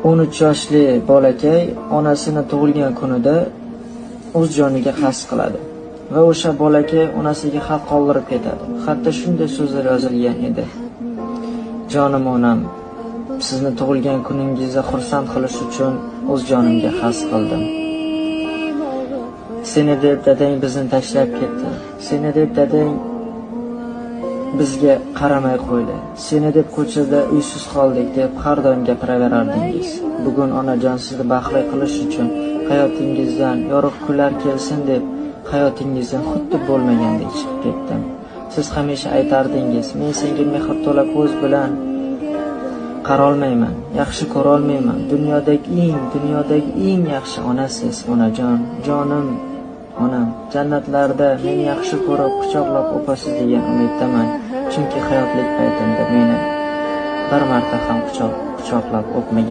13 yoshli bolakay onasini tug'ilgan kunida o'z joniga qasd qiladi va o'sha bolakay onasiga xat qoldirib ketadi. Xatda shunday so'zlar yozilgan edi: jonim onam, sizni tug'ilgan kuningizda xursand qilish uchun o'z jonimga qasd qildim. Seni deb dadang bizni tashlab ketdi. Seni deb dadang bizga qaramay qo'ydi. Seni deb ko'chada uysiz qoldik deb har doim gapiraverardingiz. Bugun onajon sizni baxtli qilish uchun hayotingizdan yorug' kunlar kelsin deb hayotingizdan xuddi bo'lmagandek chiqib ketdim. Siz hamisha aytardingiz, men senga mehr to'la ko'z bilan qarolmayman, yaxshi ko'ra olmayman. Dunyodagi eng yaxshi onasiz, onajon, jonim onam. Jannatlarda meni yaxshi ko'rib, quchoqlab o'pasiz degan umiddaman. Chunki hayotlik paytimda meni bir marta ham quchoqlab o'pmagan.